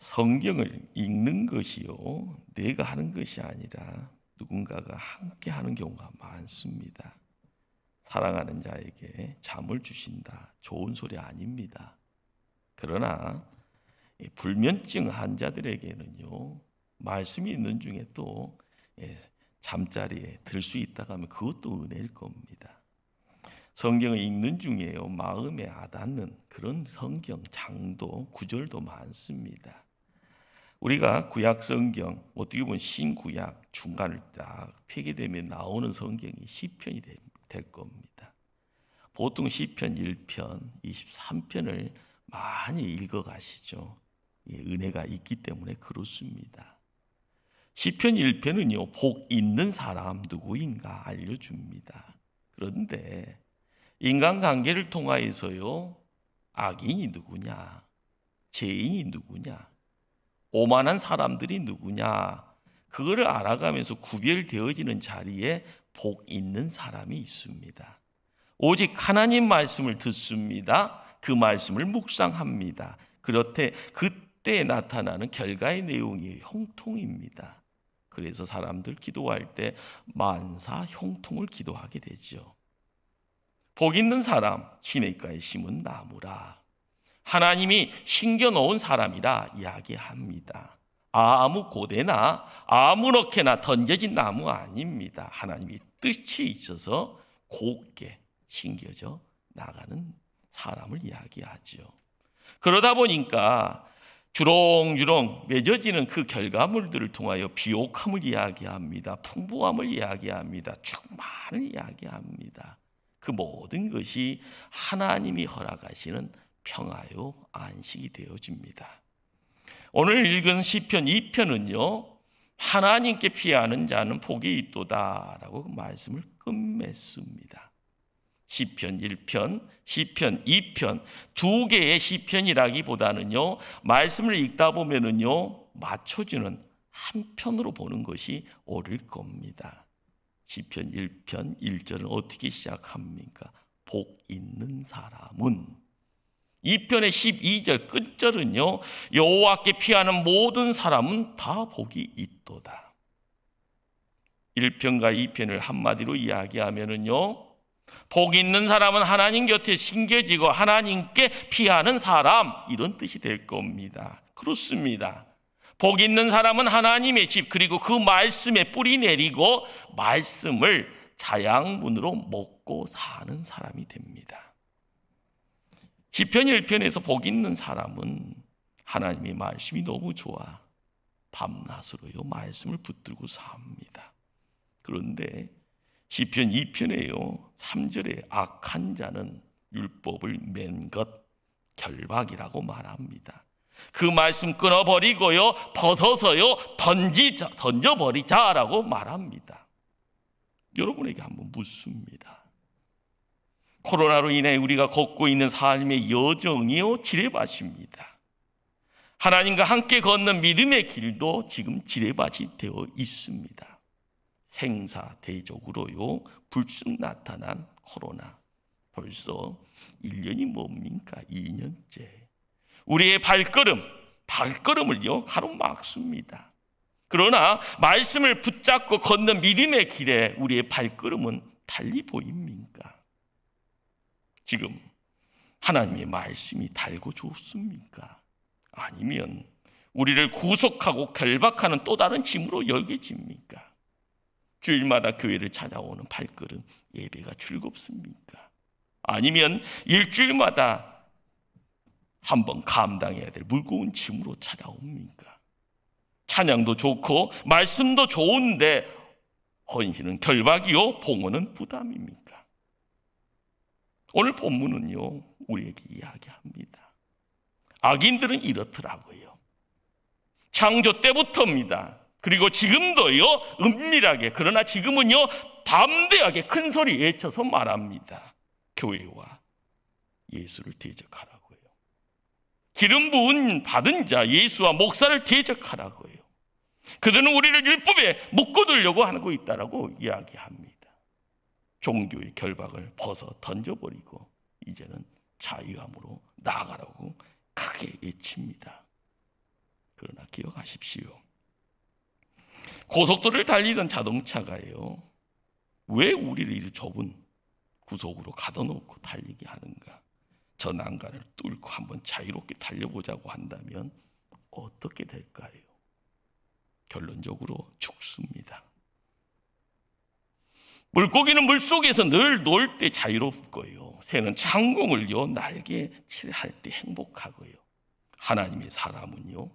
성경을 읽는 것이요, 내가 하는 것이 아니라 누군가가 함께 하는 경우가 많습니다. 사랑하는 자에게 잠을 주신다. 좋은 소리 아닙니다. 그러나 불면증 환자들에게는요, 말씀이 있는 중에 또 잠자리에 들 수 있다고 하면 그것도 은혜일 겁니다. 성경을 읽는 중에요, 마음에 와닿는 그런 성경 장도 구절도 많습니다. 우리가 구약 성경, 어떻게 보면 신구약 중간을 딱 폐기되면 나오는 성경이 시편이 될 겁니다. 보통 시편 1편, 23편을 많이 읽어가시죠. 은혜가 있기 때문에 그렇습니다. 시편 1편은요, 복 있는 사람 누구인가 알려줍니다. 그런데 인간관계를 통하여서요, 악인이 누구냐, 죄인이 누구냐, 오만한 사람들이 누구냐, 그거를 알아가면서 구별되어지는 자리에 복 있는 사람이 있습니다. 오직 하나님 말씀을 듣습니다. 그 말씀을 묵상합니다. 그렇되 그때 나타나는 결과의 내용이 형통입니다. 그래서 사람들 기도할 때 만사 형통을 기도하게 되죠. 복 있는 사람, 시냇가에 심은 나무라. 하나님이 심겨놓은 사람이라 이야기합니다. 아무 고대나 아무렇게나 던져진 나무 아닙니다. 하나님이 뜻이 있어서 곱게 심겨져 나가는 사람을 이야기하죠. 그러다 보니까 주렁주렁 맺어지는 그 결과물들을 통하여 비옥함을 이야기합니다. 풍부함을 이야기합니다. 충만을 이야기합니다. 그 모든 것이 하나님이 허락하시는 평화요 안식이 되어집니다. 오늘 읽은 시편 2편은요, 하나님께 피하는 자는 복이 있도다라고 말씀을 끝맺습니다. 시편 1편, 시편 2편 두 개의 시편이라기보다는요, 말씀을 읽다 보면은요, 맞춰주는 한 편으로 보는 것이 옳을 겁니다. 시편 1편 1절은 어떻게 시작합니까? 복 있는 사람은. 2편의 12절 끝절은요, 여호와께 피하는 모든 사람은 다 복이 있도다. 1편과 2편을 한마디로 이야기하면은요, 복 있는 사람은 하나님 곁에 심겨지고 하나님께 피하는 사람, 이런 뜻이 될 겁니다. 그렇습니다. 복 있는 사람은 하나님의 집, 그리고 그 말씀에 뿌리 내리고 말씀을 자양분으로 먹고 사는 사람이 됩니다. 시편 1편에서 복 있는 사람은 하나님의 말씀이 너무 좋아 밤낮으로요 말씀을 붙들고 삽니다. 그런데 시편 2편에요 3절에 악한 자는 율법을 맨 것 결박이라고 말합니다. 그 말씀 끊어버리고요, 벗어서요, 던져버리자라고 말합니다. 여러분에게 한번 묻습니다. 코로나로 인해 우리가 걷고 있는 삶의 여정이요, 지뢰밭입니다. 하나님과 함께 걷는 믿음의 길도 지금 지뢰밭이 되어 있습니다. 생사대적으로요, 불쑥 나타난 코로나. 벌써 1년이 뭡니까? 2년째. 우리의 발걸음을요, 가로막습니다. 그러나 말씀을 붙잡고 걷는 믿음의 길에 우리의 발걸음은 달리 보입니까? 지금 하나님의 말씀이 달고 좋습니까? 아니면 우리를 구속하고 결박하는 또 다른 짐으로 열게집니까? 주일마다 교회를 찾아오는 발걸음, 예배가 즐겁습니까? 아니면 일주일마다 한번 감당해야 될 무거운 짐으로 찾아옵니까? 찬양도 좋고 말씀도 좋은데 헌신은 결박이요, 봉헌은 부담입니까? 오늘 본문은요, 우리에게 이야기합니다. 악인들은 이렇더라고요. 창조 때부터입니다. 그리고 지금도요, 은밀하게, 그러나 지금은요, 담대하게 큰 소리 외쳐서 말합니다. 교회와 예수를 대적하라고요. 기름 부은 받은 자 예수와 목사를 대적하라고요. 그들은 우리를 율법에 묶어두려고 하고 있다라고 이야기합니다. 종교의 결박을 벗어 던져버리고 이제는 자유함으로 나아가라고 크게 외칩니다. 그러나 기억하십시오. 고속도로를 달리던 자동차가요, 왜 우리를 이 좁은 구속으로 가둬놓고 달리게 하는가? 저 난간을 뚫고 한번 자유롭게 달려보자고 한다면 어떻게 될까요? 결론적으로 죽습니다. 물고기는 물속에서 늘 놀 때 자유롭고요, 새는 창공을요 날개 칠할 때 행복하고요, 하나님의 사람은요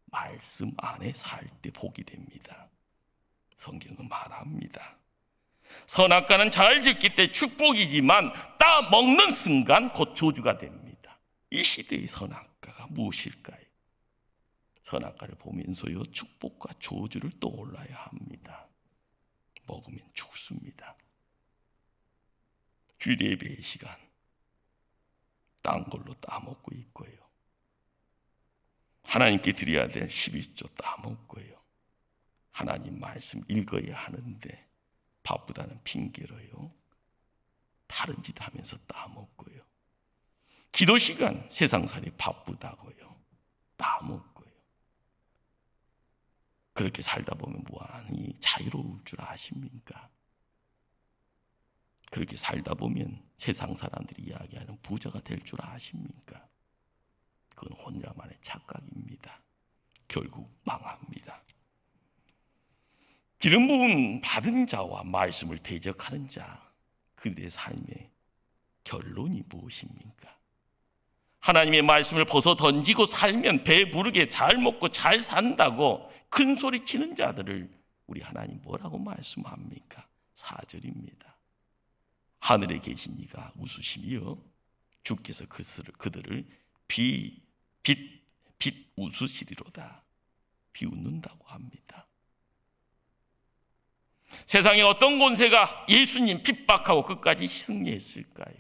말씀 안에 살 때 복이 됩니다. 성경은 말합니다. 선악과는 잘 짓기 때 축복이지만 따 먹는 순간 곧 저주가 됩니다. 이 시대의 선악과가 무엇일까요? 선악과를 보면서요 축복과 저주를 떠올라야 합니다. 먹으면 죽습니다. 주일 예배의 시간 딴 걸로 따먹고 있고요, 하나님께 드려야 될 11조 따먹고요, 하나님 말씀 읽어야 하는데 바쁘다는 핑계로요 다른 짓 하면서 따먹고요, 기도 시간 세상살이 바쁘다고요 따먹고요. 그렇게 살다 보면 무한히 자유로울 줄 아십니까? 그렇게 살다 보면 세상 사람들이 이야기하는 부자가 될 줄 아십니까? 그건 혼자만의 착각입니다. 결국 망합니다. 기름 부음 받은 자와 말씀을 대적하는 자, 그들의 삶의 결론이 무엇입니까? 하나님의 말씀을 벗어 던지고 살면 배부르게 잘 먹고 잘 산다고 큰 소리 치는 자들을 우리 하나님 뭐라고 말씀합니까? 4절입니다. 하늘에 계신 이가 웃으시며 주께서 그들을 빛 웃으시리로다. 비웃는다고 합니다. 세상에 어떤 권세가 예수님 핍박하고 끝까지 승리했을까요?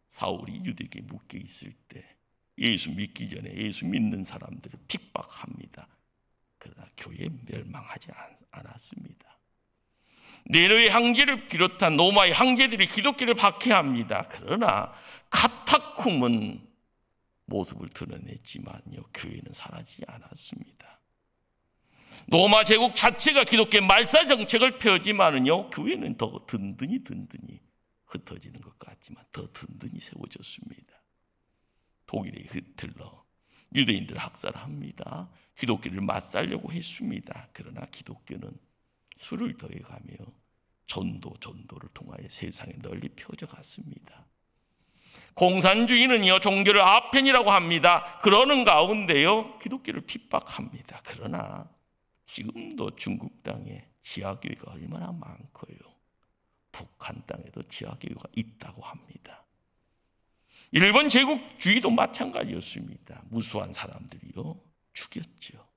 사울이 유대교에 묶여 있을 때 예수 믿기 전에 예수 믿는 사람들을 핍박합니다. 그러나 교회 멸망하지 않았습니다. 네로의 황제를 비롯한 로마의 황제들이 기독교를 박해합니다. 그러나 카타콤은 모습을 드러냈지만요, 교회는 사라지지 않았습니다. 로마 제국 자체가 기독교 말사 정책을 펴지만은요, 교회는 더 든든히 흩어지는 것 같지만 더 든든히 세워졌습니다. 독일에 흩틀러 유대인들 학살합니다. 기독교를 맞살려고 했습니다. 그러나 기독교는 수를 더해가며 전도를 통하여 세상에 널리 펴져갔습니다. 공산주의는요 종교를 아편이라고 합니다. 그러는 가운데요 기독교를 핍박합니다. 그러나 지금도 중국 땅에 지하교회가 얼마나 많고요, 북한 땅에도 지하교회가 있다고 합니다. 일본 제국주의도 마찬가지였습니다. 무수한 사람들이요 죽였죠.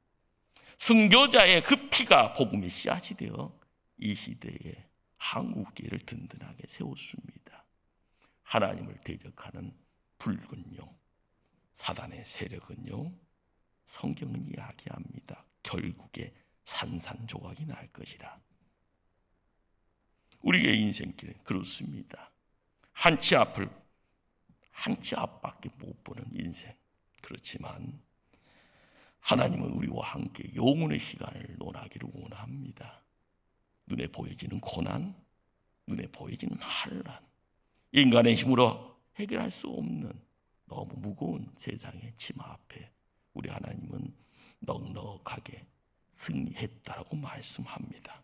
순교자의 그 피가 복음의 씨앗이 되어 이 시대에 한국교회를 든든하게 세웠습니다. 하나님을 대적하는 붉은 용, 사단의 세력은요 성경은 이야기합니다. 결국에 산산조각이 날 것이라. 우리의 인생길은 그렇습니다. 한 치 앞밖에 못 보는 인생. 그렇지만 하나님은 우리와 함께 영혼의 시간을 논하기를 원합니다. 눈에 보여지는 고난, 눈에 보여지는 환난, 인간의 힘으로 해결할 수 없는 너무 무거운 세상의 치마 앞에 우리 하나님은 넉넉하게 승리했다라고 말씀합니다.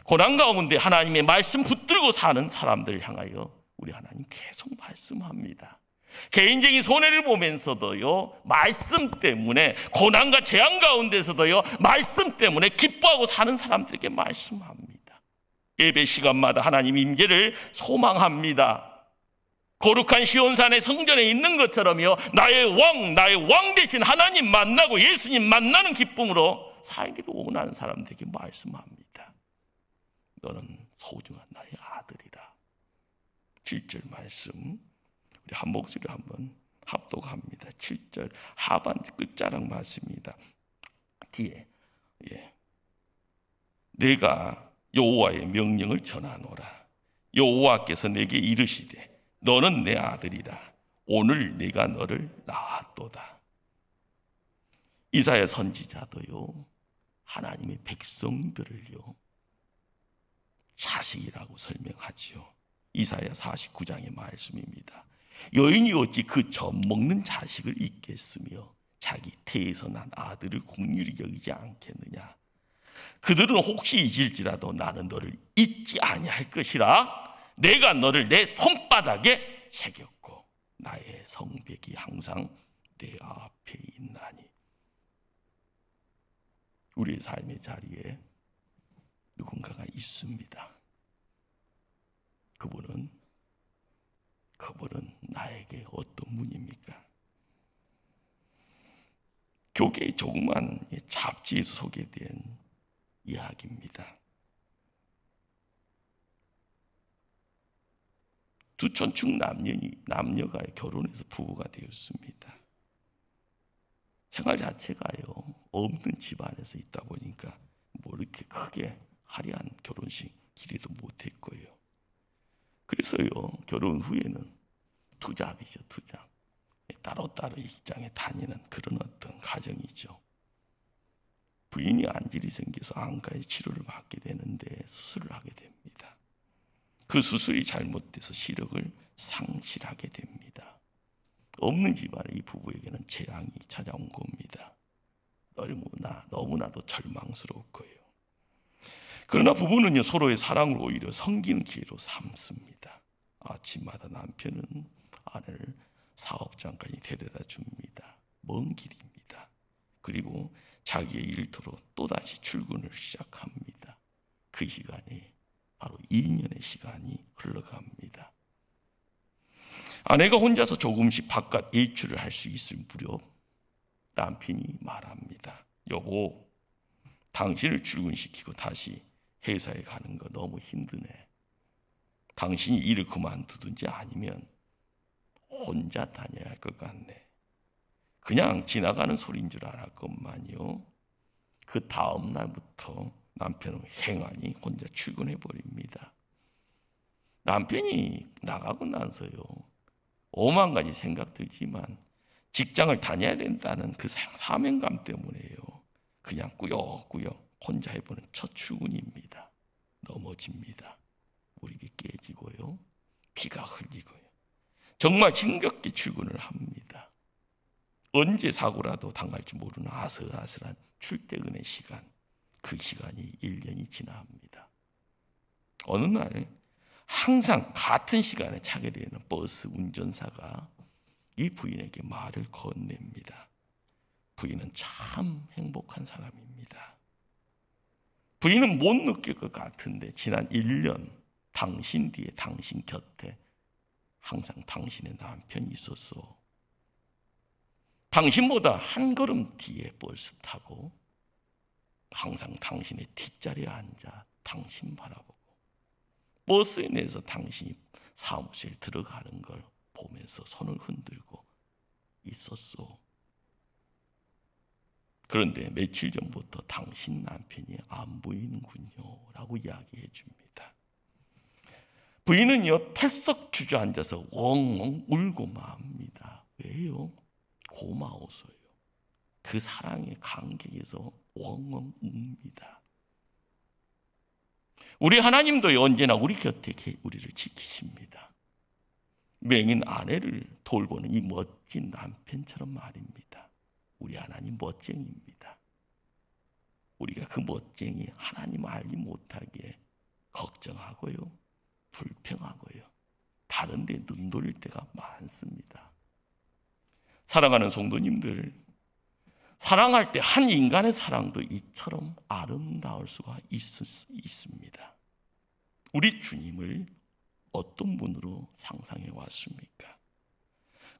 고난 가운데 하나님의 말씀 붙들고 사는 사람들을 향하여 우리 하나님 계속 말씀합니다. 개인적인 손해를 보면서도요 말씀 때문에, 고난과 재앙 가운데서도요 말씀 때문에 기뻐하고 사는 사람들에게 말씀합니다. 예배 시간마다 하나님 임재를 소망합니다. 거룩한 시온산의 성전에 있는 것처럼요 나의 왕 대신 하나님 만나고 예수님 만나는 기쁨으로 살기를 원하는 사람들에게 말씀합니다. 너는 소중한 나의 아들이라. 7절 말씀 우리 한 목소리로 한번 합독합니다. 7절 하반 끝자락 말씀입니다. 뒤에 내가 여호와의 명령을 전하노라. 여호와께서 내게 이르시되 너는 내 아들이라. 오늘 내가 너를 낳았도다. 이사야 선지자도요, 하나님의 백성들을요 자식이라고 설명하지요. 이사야 49장의 말씀입니다. 여인이 어찌 그 젖 먹는 자식을 잊겠으며 자기 태에서 난 아들을 긍휼히 여기지 않겠느냐. 그들은 혹시 잊을지라도 나는 너를 잊지 아니할 것이라. 내가 너를 내 손바닥에 새겼고 나의 성백이 항상 내 앞에 있나니. 우리의 삶의 자리에 누군가가 있습니다. 그분은 나에게 어떤 분입니까? 교계의 조그만 잡지에서 소개된 이야기입니다. 두 촌축 남녀가 결혼해서 부부가 되었습니다. 생활 자체가요 없는 집안에서 있다 보니까 뭐 이렇게 크게 화려한 결혼식 기대도 못했고요. 그래서요 결혼 후에는 투잡이죠, 투잡. 따로따로 직장에 다니는 그런 어떤 가정이죠. 부인이 안질이 생겨서 안과의 치료를 받게 되는데 수술을 하게 됩니다. 그 수술이 잘못돼서 시력을 상실하게 됩니다. 없는 집안의 이 부부에게는 재앙이 찾아온 겁니다. 너무나도 절망스럽고요. 그러나 부부는요 서로의 사랑을 오히려 섬기는 기회로 삼습니다. 아침마다 남편은 아내를 사업장까지 데려다 줍니다. 먼 길입니다. 그리고 자기의 일터로 또다시 출근을 시작합니다. 그 시간이 바로 2년의 시간이 흘러갑니다. 아내가 혼자서 조금씩 바깥 외출을 할 수 있을 무렵 남편이 말합니다. 여보, 당신을 출근시키고 다시 회사에 가는 거 너무 힘드네. 당신이 일을 그만두든지 아니면 혼자 다녀야 할 것 같네. 그냥 지나가는 소리인 줄 알았건만요. 그 다음 날부터 남편은 행안히 혼자 출근해 버립니다. 남편이 나가고 나서요 5만 가지 생각 들지만 직장을 다녀야 된다는 그 사명감 때문에요 그냥 꾸역꾸역 혼자 해보는 첫 출근입니다. 넘어집니다. 무릎이 깨지고요 피가 흘리고요 정말 힘겹게 출근을 합니다. 언제 사고라도 당할지 모르는 아슬아슬한 출퇴근의 시간, 그 시간이 1년이 지나갑니다. 어느 날 항상 같은 시간에 차게 되는 버스 운전사가 이 부인에게 말을 건넵니다. 부인은 참 행복한 사람입니다. 부인은 못 느낄 것 같은데 지난 1년 당신 뒤에 당신 곁에 항상 당신의 남편이 있었어. 당신보다 한 걸음 뒤에 버스 타고 항상 당신의 뒷자리에 앉아 당신 바라보고 버스에 내서 당신이 사무실 들어가는 걸 보면서 손을 흔들고 있었어. 그런데 며칠 전부터 당신 남편이 안 보이는군요 라고 이야기해 줍니다. 부인은요 털썩 주저앉아서 엉엉 울고 맙니다. 왜요? 고마워서요. 그 사랑의 감격에서 엉엉 웁니다. 우리 하나님도 언제나 우리 곁에 우리를 지키십니다. 맹인 아내를 돌보는 이 멋진 남편처럼 말입니다. 우리 하나님 멋쟁이입니다. 우리가 그 멋쟁이 하나님 알지 못하게 걱정하고요 불평하고요 다른 데 눈 돌릴 때가 많습니다. 사랑하는 성도님들, 사랑할 때 한 인간의 사랑도 이처럼 아름다울 수가 있습니다. 우리 주님을 어떤 분으로 상상해 왔습니까?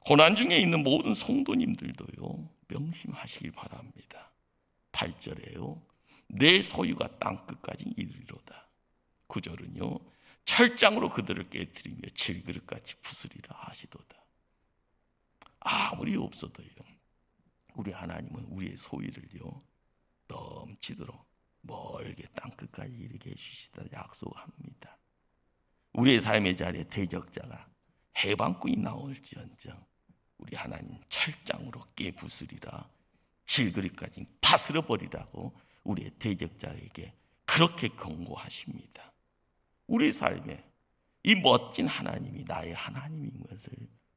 고난 중에 있는 모든 성도님들도요 명심하시길 바랍니다. 8절에요 내 소유가 땅끝까지 이르리로다. 9절은요 철장으로 그들을 깨뜨리며 질그릇같이 부수리라 하시도다. 아무리 없어도요 우리 하나님은 우리의 소유를요 넘치도록 멀게 땅끝까지 이르게 해주시다 약속합니다. 우리의 삶의 자리에 대적자가 해방꾼이 나올지언정 우리 하나님 철장으로 깨부수리라 질그릇까지 파스러 버리라고 우리의 대적자에게 그렇게 경고하십니다. 우리 삶에 이 멋진 하나님이 나의 하나님인 것을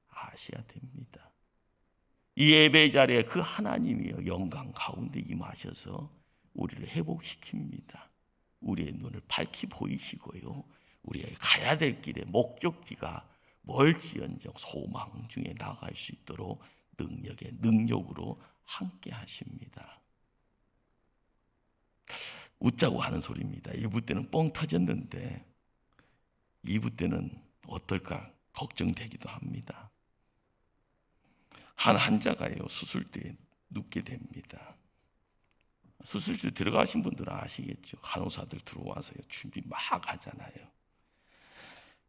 아셔야 됩니다. 이 예배 자리에 그 하나님이여 영광 가운데 임하셔서 우리를 회복시킵니다. 우리의 눈을 밝히 보이시고요, 우리의 가야 될 길의 목적지가 멀지언정 소망 중에 나아갈 수 있도록 능력으로 함께 하십니다. 웃자고 하는 소리입니다. 1부 때는 뻥 터졌는데 2부 때는 어떨까 걱정되기도 합니다. 한 환자가요, 수술대에 눕게 됩니다. 수술실 들어가신 분들은 아시겠죠. 간호사들 들어와서요, 준비 막 하잖아요.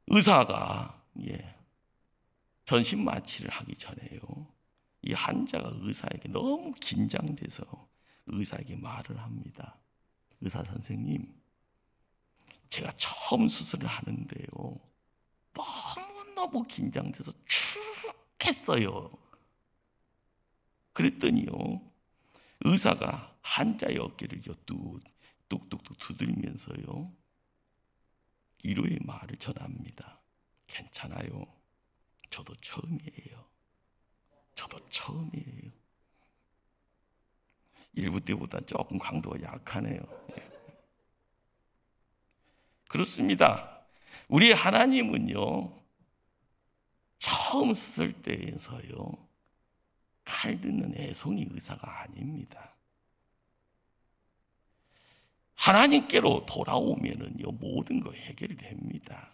의사가 전신 마취를 하기 전에요, 이 환자가 의사에게 너무 긴장돼서 의사에게 말을 합니다. 의사 선생님, 제가 처음 수술을 하는데요, 너무너무 긴장돼서 죽겠어요. 그랬더니요, 의사가 환자의 어깨를 뚝뚝뚝 두드리면서요, 위로의 말을 전합니다. 괜찮아요. 저도 처음이에요. 1부 때보다 조금 강도가 약하네요. 그렇습니다. 우리 하나님은요, 처음 수술 때에서요, 칼 듣는 애송이 의사가 아닙니다. 하나님께로 돌아오면은요, 모든 거 해결됩니다.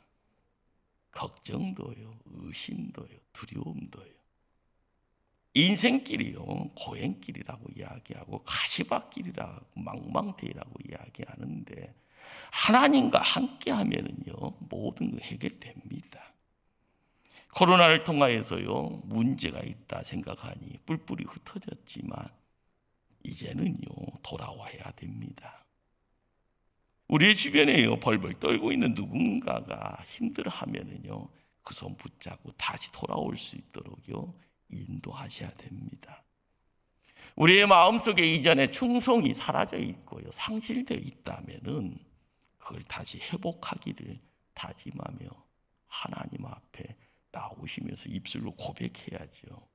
걱정도요, 의심도요, 두려움도요. 인생길이요, 고행길이라고 이야기하고 가시밭길이라고 망망대해라고 이야기하는데, 하나님과 함께 하면은요, 모든 거 해결됩니다. 코로나를 통하여서요, 문제가 있다 생각하니 뿔뿔이 흩어졌지만 이제는요, 돌아와야 됩니다. 우리의 주변에요, 벌벌 떨고 있는 누군가가 힘들어하면은요, 그 손 붙잡고 다시 돌아올 수 있도록요, 인도하셔야 됩니다. 우리의 마음속에 이전에 충성이 사라져 있고요, 상실되어 있다면은 그걸 다시 회복하기를 다짐하며 하나님 앞에 나오시면서 입술로 고백해야죠.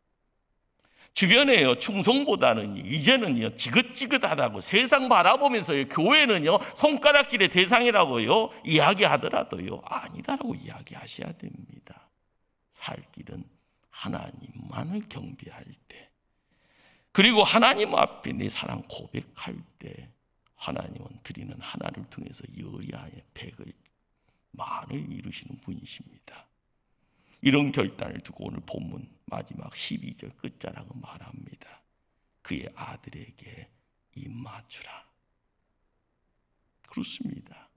주변에요, 충성보다는 이제는요, 지긋지긋하다고 세상 바라보면서요, 교회는요, 손가락질의 대상이라고요 이야기하더라도요, 아니다라고 이야기하셔야 됩니다. 살 길은 하나님만을 경배할 때, 그리고 하나님 앞에 내 사랑 고백할 때, 하나님은 드리는 하나를 통해서 여리하에 백을 만을 이루시는 분이십니다. 이런 결단을 두고 오늘 본문 마지막 12절 끝자락은 말합니다. 그의 아들에게 입 맞추라. 그렇습니다.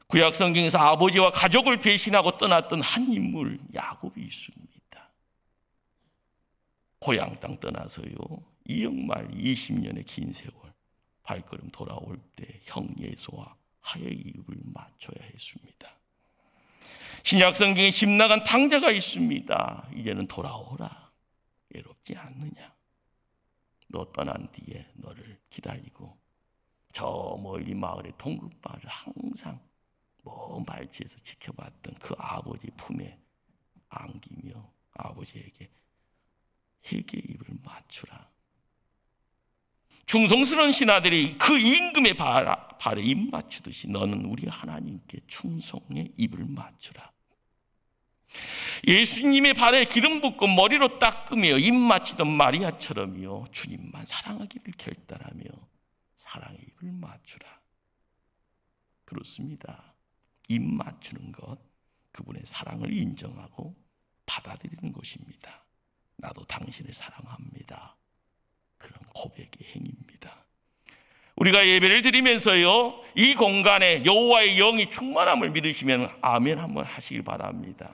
구약 성경에서 아버지와 가족을 배신하고 떠났던 한 인물 야곱이 있습니다. 고향 땅 떠나서요, 이역말 20년의 긴 세월 발걸음 돌아올 때 형 예수와 하의 입을 맞춰야 했습니다. 신약 성경에 집 나간 탕자가 있습니다. 이제는 돌아오라. 외롭지 않느냐. 너 떠난 뒤에 너를 기다리고 저 멀리 마을의 동급바를 항상 먼 발치에서 지켜봤던 그 아버지 품에 안기며 아버지에게 회개의 입을 맞추라. 충성스러운 신하들이 그 임금의 발에 입 맞추듯이 너는 우리 하나님께 충성의 입을 맞추라. 예수님의 발에 기름 붓고 머리로 닦으며 입 맞추던 마리아처럼요, 주님만 사랑하기를 결단하며 사랑의 입을 맞추라. 그렇습니다. 입 맞추는 것, 그분의 사랑을 인정하고 받아들이는 것입니다. 나도 당신을 사랑합니다. 그런 고백의 행위입니다. 우리가 예배를 드리면서요, 이 공간에 여호와의 영이 충만함을 믿으시면 아멘 한번 하시길 바랍니다.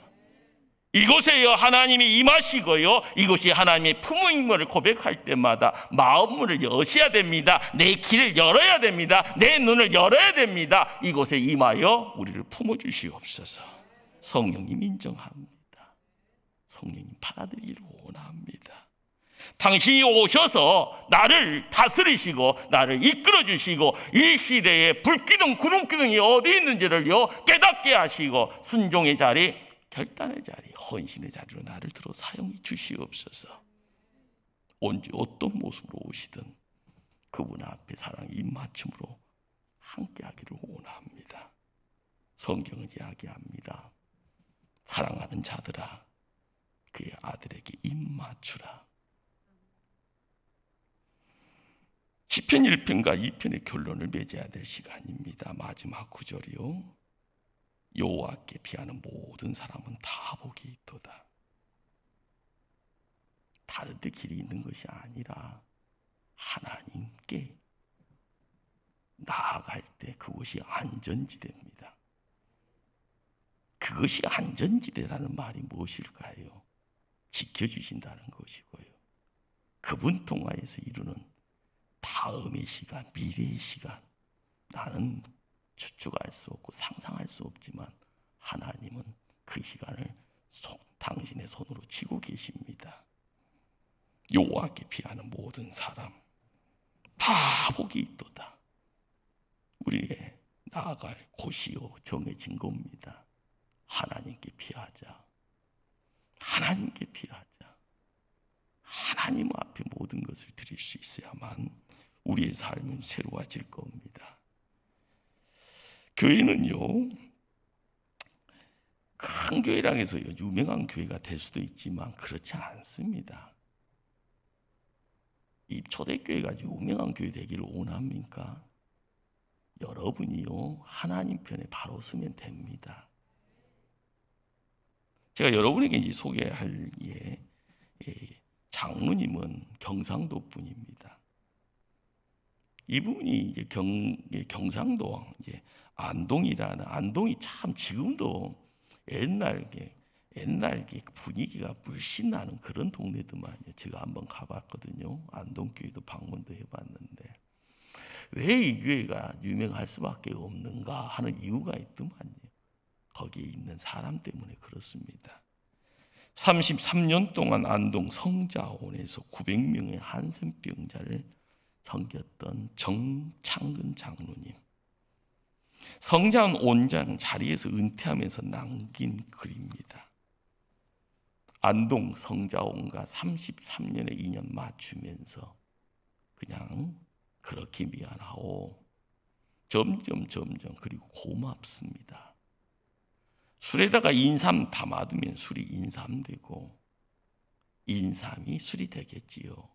이곳에요, 하나님이 임하시고요, 이곳이 하나님의 품임을 고백할 때마다 마음문을 여셔야 됩니다. 내 길을 열어야 됩니다. 내 눈을 열어야 됩니다. 이곳에 임하여 우리를 품어주시옵소서. 성령님 인정합니다. 성령님 받아들이기를 원합니다. 당신이 오셔서 나를 다스리시고 나를 이끌어 주시고 이 시대에 불기둥 구름기둥이 어디 있는지를요 깨닫게 하시고 순종의 자리, 결단의 자리, 헌신의 자리로 나를 들어 사용해 주시옵소서. 언제 어떤 모습으로 오시든 그분 앞에 사랑 입맞춤으로 함께하기를 원합니다. 성경은 이야기합니다. 사랑하는 자들아 그의 아들에게 입맞추라. 시편 1편과 2편의 결론을 맺어야 될 시간입니다. 마지막 구절이요. 여호와께 피하는 모든 사람은 다 복이 있도다. 다른 데 길이 있는 것이 아니라 하나님께 나아갈 때 그것이 안전지대입니다. 그것이 안전지대라는 말이 무엇일까요? 지켜주신다는 것이고요. 그분 통하여서 이루는 다음의 시간, 미래의 시간, 나는 추측할 수 없고 상상할 수 없지만 하나님은 그 시간을 당신의 손으로 쥐고 계십니다. 여호와께 피하는 모든 사람 다 복이 있도다. 우리의 나아갈 곳이요 정해진 겁니다. 하나님께 피하자. 하나님께 피하자. 하나님 앞에 모든 것을 드릴 수 있어야만 우리의 삶은 새로워질 겁니다. 교회는요, 큰 교회랑 해서 유명한 교회가 될 수도 있지만 그렇지 않습니다. 이 초대교회가 유명한 교회 되기를 원합니까? 여러분이요 하나님 편에 바로 서면 됩니다. 제가 여러분에게 이제 소개할 장로님은 경상도 분입니다. 이분이 이제 경상도 이제 안동이라는 안동이 참 지금도 옛날 분위기가 물씬 나는 그런 동네더만요. 제가 한번 가봤거든요. 안동교회도 방문도 해봤는데 왜 이 교회가 유명할 수밖에 없는가 하는 이유가 있더만요. 거기에 있는 사람 때문에 그렇습니다. 33년 동안 안동 성자원에서 900명의 한센병자를 섬겼던 정창근 장로님. 성자원 원장 자리에서 은퇴하면서 남긴 글입니다. 안동 성자원과 33년의 인연 맞추면서 그냥 그렇게 미안하고 점점 그리고 고맙습니다. 술에다가 인삼 담아두면 술이 인삼되고 인삼이 술이 되겠지요.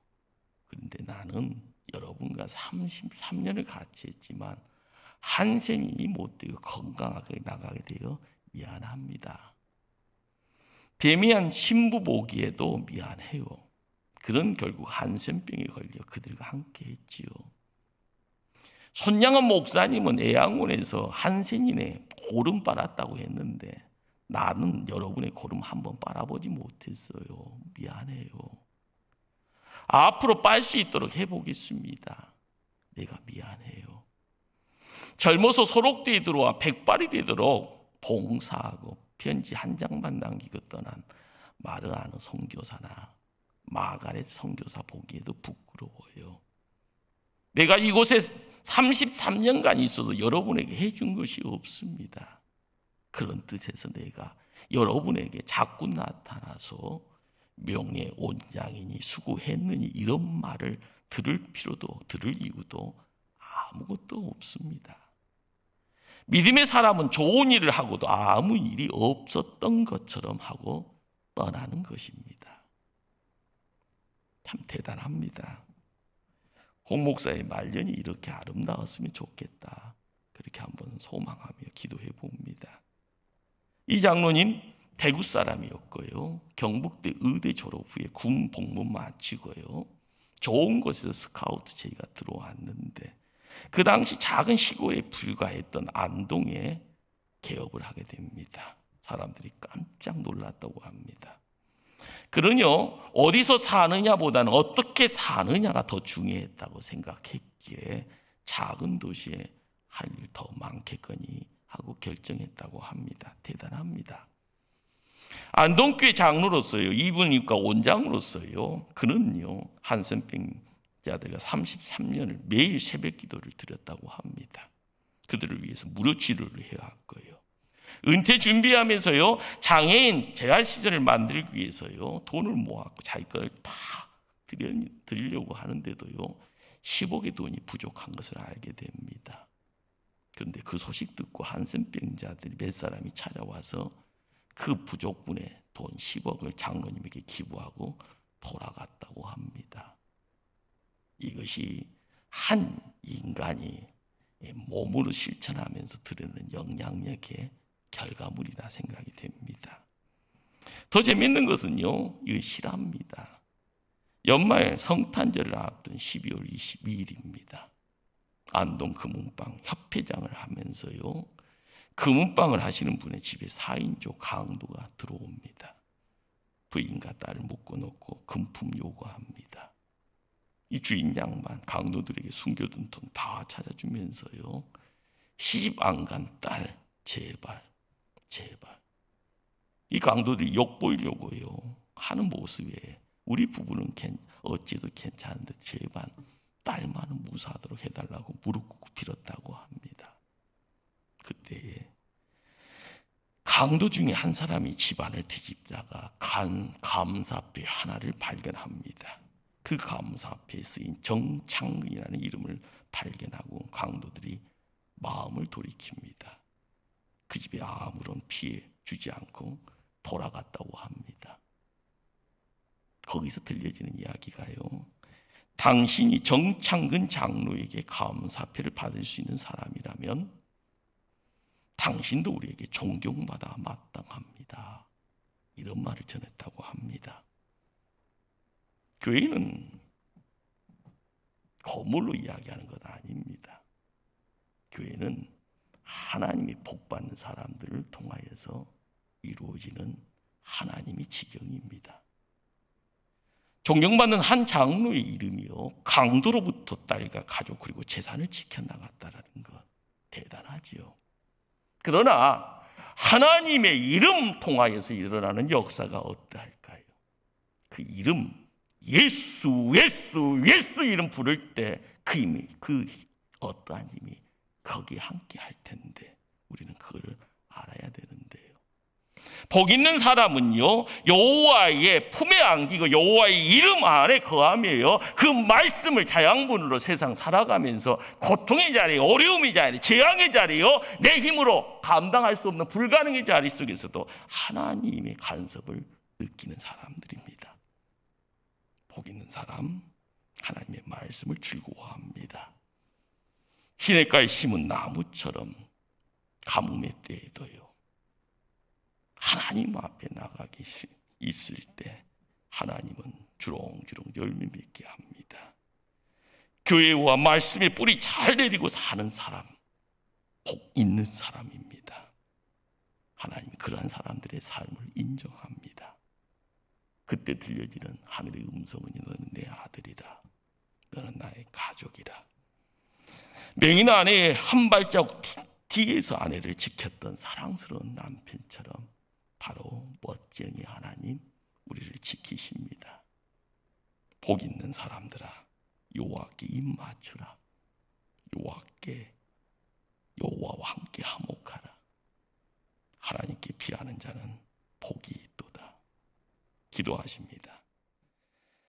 그런데 나는 여러분과 33년을 같이 했지만 한센인이 못되고 건강하게 나가게 되어 미안합니다. 데미안 신부 보기에도 미안해요. 그런 결국 한센병에 걸려 그들과 함께 했지요. 손양원 목사님은 애양원에서 한센인의 고름 빨았다고 했는데 나는 여러분의 고름 한번 빨아보지 못했어요. 미안해요. 앞으로 빨 수 있도록 해보겠습니다. 내가 미안해요. 젊어서 소록대에 들어와 백발이 되도록 봉사하고 편지 한 장만 남기고 떠난 마르아느 선교사나 마가렛 선교사 보기에도 부끄러워요. 내가 이곳에 33년간 있어도 여러분에게 해준 것이 없습니다. 그런 뜻에서 내가 여러분에게 자꾸 나타나서 명예 온장이니 수고했느니 이런 말을 들을 이유도 아무것도 없습니다. 믿음의 사람은 좋은 일을 하고도 아무 일이 없었던 것처럼 하고 떠나는 것입니다. 참 대단합니다. 홍 목사의 말년이 이렇게 아름다웠으면 좋겠다. 그렇게 한번 소망하며 기도해 봅니다. 이 장로님 대구 사람이었고요. 경북대 의대 졸업 후에 군 복무 마치고요. 좋은 곳에서 스카우트 제의가 들어왔는데 그 당시 작은 시골에 불과했던 안동에 개업을 하게 됩니다. 사람들이 깜짝 놀랐다고 합니다. 그러뇨 어디서 사느냐보다는 어떻게 사느냐가 더 중요했다고 생각했기에 작은 도시에 할 일 더 많겠거니 하고 결정했다고 합니다. 대단합니다. 안동교회 장로로서요, 이분이니까 원장으로서요, 그는요 한센병자들과 33년을 매일 새벽 기도를 드렸다고 합니다. 그들을 위해서 무료 치료를 해왔고요. 은퇴 준비하면서요 장애인 재활 시설을 만들기 위해서요 돈을 모았고 자기 걸 다 드리려고 하는데도요 10억의 돈이 부족한 것을 알게 됩니다. 그런데 그 소식 듣고 한센병자들이 몇 사람이 찾아와서 그 부족분의 돈 10억을 장로님에게 기부하고 돌아갔다고 합니다. 이것이 한 인간이 몸으로 실천하면서 드리는 영향력의 결과물이다 생각이 됩니다. 더 재밌는 것은요, 이거 실화입니다. 연말 성탄절을 앞둔 12월 22일입니다. 안동 금은방 협회장을 하면서요, 금은방을 하시는 분의 집에 4인조 강도가 들어옵니다. 부인과 딸을 묶어놓고 금품 요구합니다. 이 주인 양반 강도들에게 숨겨둔 돈 다 찾아주면서요, 시집 안 간 딸 제발 이 강도들이 욕보이려고요 하는 모습에 우리 부부는 어찌도 괜찮은데 제발 딸만은 무사하도록 해달라고 무릎 꿇고 빌었다고 합니다. 그때에 강도 중에 한 사람이 집안을 뒤집다가 감사패 하나를 발견합니다. 그 감사패에 쓰인 정창근이라는 이름을 발견하고 강도들이 마음을 돌이킵니다. 그 집에 아무런 피해 주지 않고 돌아갔다고 합니다. 거기서 들려지는 이야기가요, 당신이 정창근 장로에게 감사패를 받을 수 있는 사람이라면 당신도 우리에게 존경받아 마땅합니다. 이런 말을 전했다고 합니다. 교회는 거물로 이야기하는 것 아닙니다. 교회는 하나님이 복받는 사람들을 통하여서 이루어지는 하나님의 지경입니다. 존경받는 한 장로의 이름이요, 강도로부터 딸과 가족 그리고 재산을 지켜나갔다라는 것 대단하지요. 그러나 하나님의 이름 통하여서 일어나는 역사가 어떠할까요? 그 이름 예수 이름 부를 때 그 힘이, 그 어떠한 힘이 거기에 함께 할 텐데 우리는 그걸 알아야 되는데요. 복 있는 사람은요, 여호와의 품에 안기고 여호와의 이름 안에 거하며요, 그 말씀을 자양분으로 세상 살아가면서 고통의 자리, 어려움의 자리, 재앙의 자리요, 내 힘으로 감당할 수 없는 불가능의 자리 속에서도 하나님의 간섭을 느끼는 사람들입니다. 복 있는 사람, 하나님의 말씀을 즐거워합니다. 시냇가에 심은 나무처럼 가뭄의 때에도요, 하나님 앞에 나가기 있을 때 하나님은 주렁주렁 열매 맺게 합니다. 교회와 말씀의 뿌리 잘 내리고 사는 사람, 복 있는 사람입니다. 하나님 그러한 사람들의 삶을 인정합니다. 그때 들려지는 하늘의 음성은 너는 내 아들이다, 너는 나의 가족이다. 명인 아내의 한 발자국 뒤에서 아내를 지켰던 사랑스러운 남편처럼 바로 멋쟁이 하나님 우리를 지키십니다. 복 있는 사람들아, 여호와께 입 맞추라. 여호와와 함께 화목하라. 하나님께 피하는 자는 복이 있도다. 기도하십니다.